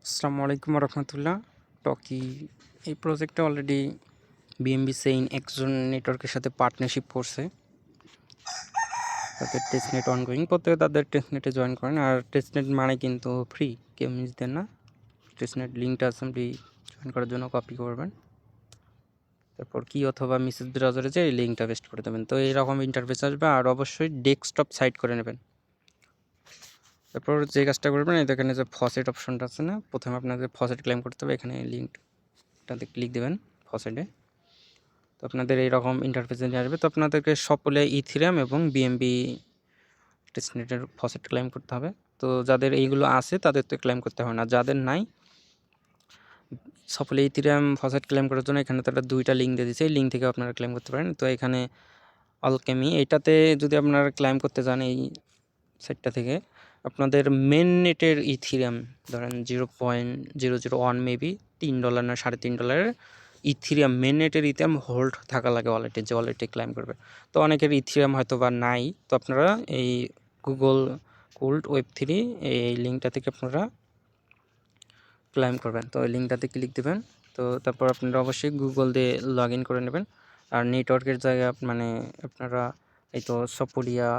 আসসালামু আলাইকুম রহমতুল্লাহ। টকি এই প্রজেক্টটা অলরেডি বিএমবি সেইন একজন নেটওয়ার্কের সাথে পার্টনারশিপ করছে। তাদের টেস্টনেট অনগোয়িং, প্রত্যেকে তাদের টেস্টনেটে জয়েন করেন। আর টেস্টনেট মানে কিন্তু ফ্রি, কেউ মিস দেন না। টেস্টনেট লিঙ্কটা আপনি জয়েন করার জন্য কপি করবেন, তারপর কি অথবা মেসেজ ব্রাউজারে যে এই লিঙ্কটা পেস্ট করে দেবেন। তো এইরকম ইন্টারফেস আসবে। আর অবশ্যই ডেস্কটপ সাইট করে নেবেন। তারপর যে কাজটা করবেন, এখানে যে ফসেট অপশনটা আছে না, প্রথমে আপনাদের ফসেট ক্লেম করতে হবে। এখানে লিঙ্কটাতে ক্লিক দেবেন ফসেটে। তো আপনাদের এইরকম ইন্টারফেসে নিয়ে আসবে। তো আপনাদেরকে সকলে ইথিরিয়াম এবং বিএমবি টেস্টনেটের ফসেট ক্লেম করতে হবে। তো যাদের এইগুলো আছে তাদের তো ক্লেম করতে হবে না, যাদের নাই সকলে ইথিরিয়াম ফসেট ক্লেম করার জন্য এখানে তারা দুইটা লিঙ্ক দিয়ে দিচ্ছে। এই লিঙ্ক থেকে আপনারা ক্লেম করতে পারেন। তো এখানে অলকেমি, এইটাতে যদি আপনারা ক্লেম করতে যান এই সাইটটা থেকে, আপনাদের মেন নেটের ইথিরিয়াম ধরেন 0.001 মেবি $3 না $3.5 ইথিরিয়াম, মেন নেটের ইথিরিয়াম হোল্ড থাকা লাগে ওয়ালেটে, যে ওয়ালেটে ক্লেম করবে। তো অনেকের ইথিরিয়াম হয়তো বা নাই, তো আপনারা এই গুগল কোল্ড Web3 এই লিঙ্কটা থেকে আপনারা ক্লেম করবেন। তো এই লিঙ্কটাতে ক্লিক দেবেন। তো তারপর আপনারা অবশ্যই গুগল দিয়ে লগ ইন করে নেবেন। আর নেটওয়ার্কের জায়গায় মানে আপনারা এই তো সপোলিয়া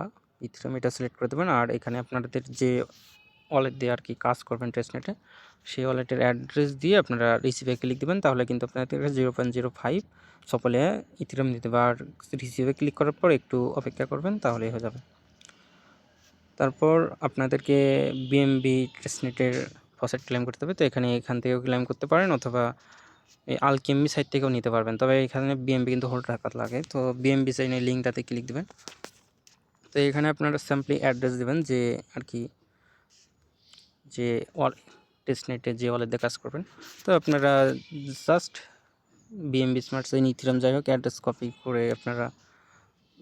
ইথিরিয়াম এটা সিলেক্ট করে দেবেন। আর এখানে আপনাদের যে ওয়ালেট দিয়ে আর কি কাজ করবেন টেস্টনেটে, সেই ওয়ালেটের অ্যাড্রেস দিয়ে আপনারা রিসিভে ক্লিক দেবেন। তাহলে কিন্তু আপনাদের 0.05 সকলে ইথিরিয়াম দিতে হবে। আর রিসিভে ক্লিক করার পর একটু অপেক্ষা করবেন, তাহলেই হয়ে যাবে। তারপর আপনাদেরকে বিএমবি টেস্টনেটের ফসেট ক্লেম করতে হবে। তো এখান থেকেও ক্লেম করতে পারেন, অথবা এই আলকেমি সাইট থেকেও নিতে পারবেন। তবে এখানে বিএমবি কিন্তু হোল্ড রাখা লাগে। তো বিএমবি সাইনের লিঙ্কটাতে ক্লিক দেবেন। তো এখানে আপনারা সিম্পলি অ্যাড্রেস দেবেন যে আর কি যে টেস্টনেটে যে ওয়ালেট দিয়ে কাজ করবেন। তো আপনারা জাস্ট বিএমবি স্মার্ট চেইন ইথিরিয়াম যাই হোক অ্যাড্রেস কপি করে আপনারা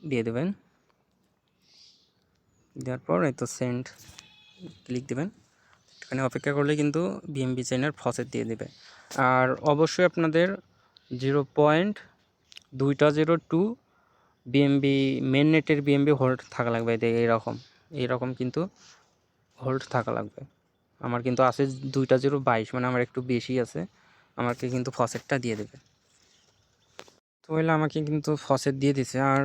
দিয়ে দেবেন। দেওয়ার পর এই তো সেন্ড ক্লিক দেবেন। এখানে অপেক্ষা করলে কিন্তু বিএমবি চেইনের ফসেট দিয়ে দেবে। আর অবশ্যই আপনাদের 0.202 বিএমবি মেন নেটের বিএমবি হোল্ড থাকা লাগবে। এইরকম কিন্তু হোল্ড থাকা লাগবে। আমার কিন্তু আছে 2.022, মানে আমার একটু বেশি আছে, আমাকে কিন্তু ফসেটটা দিয়ে দেবে। তো হইলে আমাকে কিন্তু ফসেট দিয়ে দিছে। আর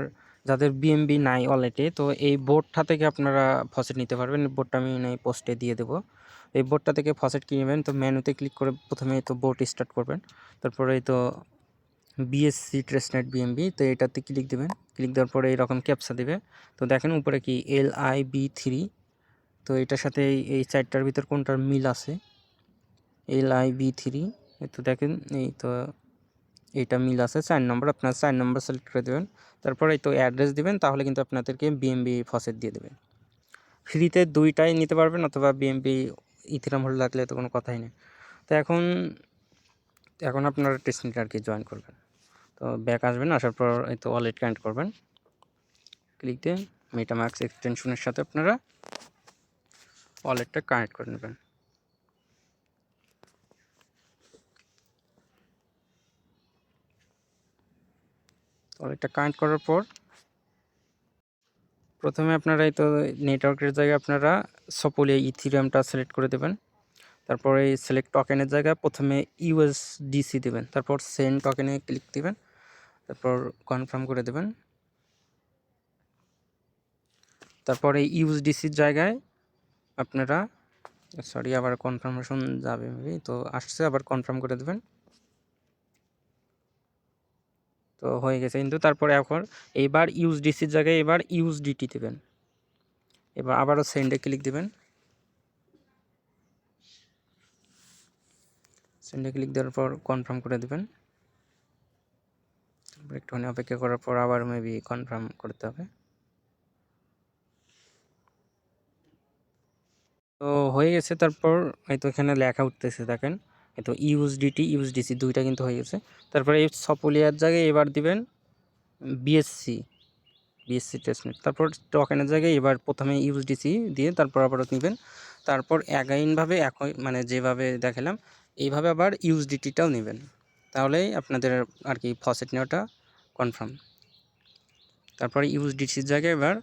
যাদের বিএমবি নাই ওয়ালেটে, তো এই বোর্ডটা থেকে আপনারা ফসেট নিতে পারবেন। বোর্ডটা আমি এই পোস্টে দিয়ে দেবো। এই বোর্ডটা থেকে ফসেট কিনে নেবেন। তো মেনুতে ক্লিক করে প্রথমে তো বোর্ড স্টার্ট করবেন। তারপরে এই তো বিএসসি টেস্টনেট বিএমবি, তো এটাতে ক্লিক দেবেন। ক্লিক দেওয়ার পরে এইরকম ক্যাপচা দেবে। তো দেখেন উপরে কি LIB3, তো এটার সাথে এই চারটার ভিতর কোনটার মিল আছে, LIB3। তো দেখেন এই তো এইটা মিল আছে 4 নম্বর, আপনার 4 নম্বর সিলেক্ট করে দেবেন। তারপরে এই তো অ্যাড্রেস দিবেন, তাহলে কিন্তু আপনাদেরকে বিএমবি ফসেট দিয়ে দেবে। ফ্রিতে দুইটাই নিতে পারবেন, অথবা বিএমবি ইথিরাম হোল্ড লাগলে তো কোনো কথাই নেই। তো এখন আপনারা টেস্টনেট আর কি জয়েন করবেন। তো ব্যাক আসবেন, আসার পর এই তো ওয়ালেট কানেক্ট করবেন। ক্লিক দিয়ে মেটামাস্ক এক্সটেনশনের সাথে আপনারা ওয়ালেটটা কানেক্ট করে নেবেন। ওয়ালেটটা কানেক্ট করার পর প্রথমে আপনারা এই তো নেটওয়ার্কের জায়গায় আপনারা সপোলিয়া ইথিরিয়ামটা সিলেক্ট করে দেবেন। তারপরে এই সিলেক্ট টোকেনের জায়গায় প্রথমে USDC দেবেন, তারপর সেন্ড টোকেনে ক্লিক দিবেন, তারপর কনফার্ম করে দেবেন। তারপর এই USDCর জায়গায় আপনারা আবার কনফার্মেশন যাবে মেবি, তো আসছে, আবার কনফার্ম করে দেবেন। তো হয়ে গেছে কিন্তু। তারপরে এখন এইবার USDCর জায়গায় এবার USDT দেবেন। এবার আবারও সেন্ডে ক্লিক দিবেন। সেন্ডে ক্লিক দেওয়ার পর কনফার্ম করে দেবেন। তারপর একটুখানি অপেক্ষা করার পর আবার মেবি কনফার্ম করতে হবে। তো হয়ে গেছে। তারপর এই তো এখানে লেখা উঠতেছে দেখেন, এই তো USDC দুইটা কিন্তু হয়ে গেছে। তারপরে এই সপোলিয়ার জায়গায় এবার দিবেন বিএসসি টেস্টনেট। তারপর টোকেনের জায়গায় এবার প্রথমে USDC দিয়ে তারপর আবার নেবেন। তারপর একইভাবে একই মানে যেভাবে দেখালাম এইভাবে আবার USDTটাও নেবেন। তাহলেই আপনাদের আর কি ফসেট নেওয়াটা কনফার্ম। তারপরে USDCর জায়গায় এবার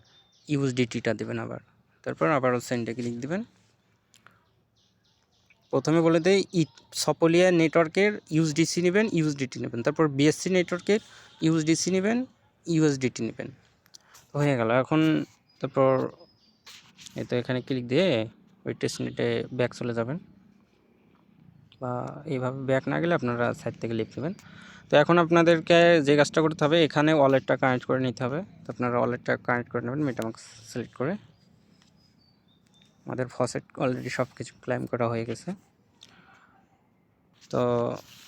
USDTটা দেবেন আবার। তারপর আবারও সেন্ডে ক্লিক দেবেন। প্রথমে বলে দেই সপোলিয়া নেটওয়ার্কের ইউএসডিসি নেবেন, ইউএসডিটি নেবেন, তারপর বিএসসি নেটওয়ার্কের ইউএসডিসি নেবেন, ইউএসডিটি নেবেন। হয়ে গেল। এখন তারপর এই তো এখানে ক্লিক দিয়ে ওই টেস্টনেটে ব্যাক চলে যাবেন, বা এইভাবে ব্যাক না গেলে আপনারা সাইড থেকে লিভ নেবেন। তো এখন আপনাদেরকে যে কাজটা করতে হবে, এখানে ওয়ালেটটা কানেক্ট করে নিতে হবে। তো আপনারা ওয়ালেটটা কানেক্ট করে নেবেন মেটামাস্ক সিলেক্ট করে। আমাদের ফসেট অলরেডি সব কিছু ক্লেম করা হয়ে গেছে। তো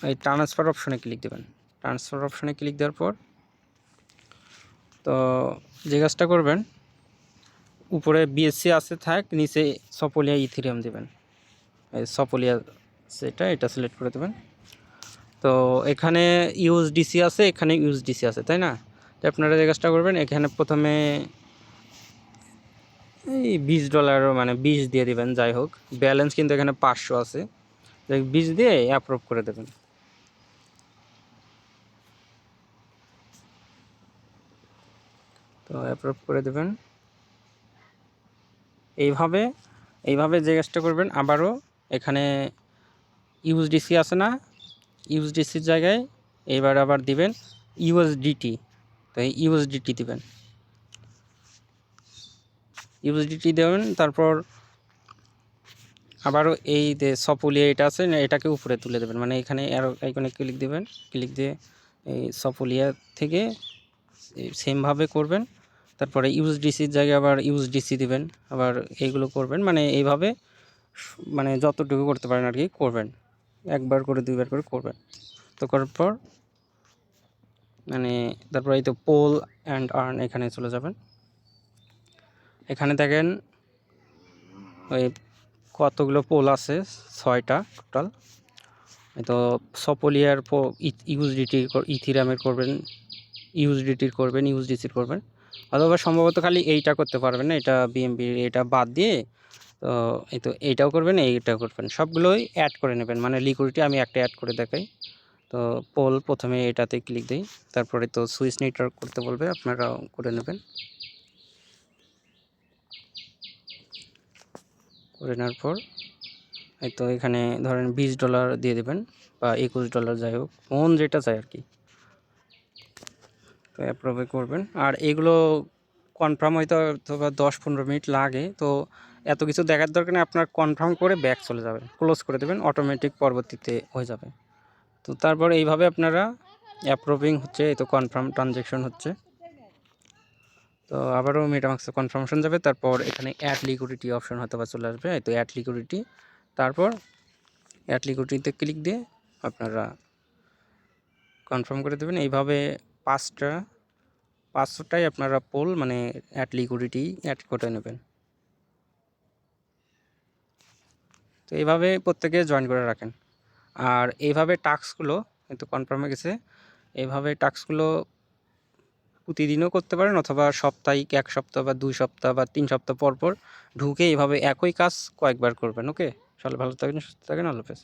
এই ট্রান্সফার অপশনে ক্লিক দেবেন। ট্রান্সফার অপশনে ক্লিক দেওয়ার পর তো যে কাজটা করবেন, উপরে বিএসসি আছে থাক, নিচে সপোলিয়া ইথেরিয়াম দেবেন। এই সপোলিয়া এটা সিলেক্ট করে দেবেন। তো এখানে ইউএসডিসি আছে, এখানে ইউএসডিসি আছে, তাই না? তো আপনারা যে কাজটা করবেন, এখানে প্রথমে এই $20 মানে 20 দিয়ে দিবেন। যাই হোক, ব্যালেন্স কিন্তু এখানে 500 আছে, 20 দিয়ে অ্যাপ্রুভ করে দেবেন। তো অ্যাপ্রুভ করে দেবেন। এইভাবে যে কাজটা করবেন, আবারও এখানে ইউএসডিসি আছে না, ইউএসডিসির জায়গায় এবার আবার দিবেন ইউএসডিটি। তো এই ইউএসডিটি দিবেন, ইউএসডিটি দেবেন। তারপর আবারও এই যে সপোলিয়া এটা আছে না, এটাকে উপরে তুলে দেবেন, মানে এখানে আরও আইকনে ক্লিক দেবেন। ক্লিক দিয়ে এই সপোলিয়া থেকে সেমভাবে করবেন। তারপরে ইউএসডিসির জায়গায় আবার ইউএসডিসি দিবেন, আবার এইগুলো করবেন, মানে এইভাবে মানে যতটুকু করতে পারেন আর কি করবেন। একবার করে দুইবার করে করবেন। তো করার পর মানে তারপর এই তো পোল অ্যান্ড আর্ন এখানে চলে যাবেন। এখানে দেখেন ওই কতগুলো পোল আছে, 6টা টোটাল। তো সপোলিয়ার ইউএসডিটি ইথিরামের করবেন, ইউএসডিটির করবেন, ইউএসডিসির করবেন, অথবা সম্ভবত খালি এইটা করতে পারবেন না, এটা বিএমবি এটা বাদ দিয়ে। তো এই তো এইটাও করবেন, এইটাও করবেন, সবগুলোই অ্যাড করে নেবেন। মানে লিকুইডিটি আমি একটা অ্যাড করে দেখাই। তো পোল প্রথমে এটাতে ক্লিক দিই, তারপরে তো সুইচ নেটওয়ার্ক করতে বলবে, আপনারা করে নেবেন। করে নেওয়ার পর এই তো এখানে ধরেন $20 দিয়ে দেবেন, বা $21, যাই হোক, মন যেটা চাই আর কি। তো অ্যাপ্রুভে করবেন। আর এগুলো কনফার্ম হয়তো অথবা 10-15 মিনিট লাগে। তো এত কিছু দেখার দরকার নেই, আপনার কনফার্ম করে ব্যাক চলে যাবে, ক্লোজ করে দেবেন, অটোমেটিক পরবর্তীতে হয়ে যাবে। তো তারপর এইভাবে আপনারা অ্যাপ্রুভিং হচ্ছে, এই তো কনফার্ম ট্রানজ্যাকশন হচ্ছে। তো আবারও মেটামাস্কে কনফার্মেশন যাবে, তারপর এখানে অ্যাড লিকুইডিটি অপশন হয়তো বা চলে আসবে, এই তো অ্যাড লিকুইডিটি। তারপর অ্যাড লিকুইডিটিতে ক্লিক দিয়ে আপনারা কনফার্ম করে দেবেন। এইভাবে 500টাই আপনারা পোল মানে অ্যাড লিকুইডিটি অ্যাড করে নেবেন। তো এইভাবে প্রত্যেকে জয়েন করে রাখেন। আর এইভাবে টাস্কগুলো কিন্তু কনফার্ম হয়ে গেছে। এইভাবে টাস্কগুলো প্রতিদিনও করতে পারেন, অথবা সাপ্তাহিক 1 সপ্তাহ বা 2 সপ্তাহ বা 3 সপ্তাহ পর পর ঢুকে এইভাবে একই কাজ কয়েকবার করবেন। ওকে, সবাই ভালো থাকেন, সুস্থ থাকেন, আল্লাহ হাফেজ।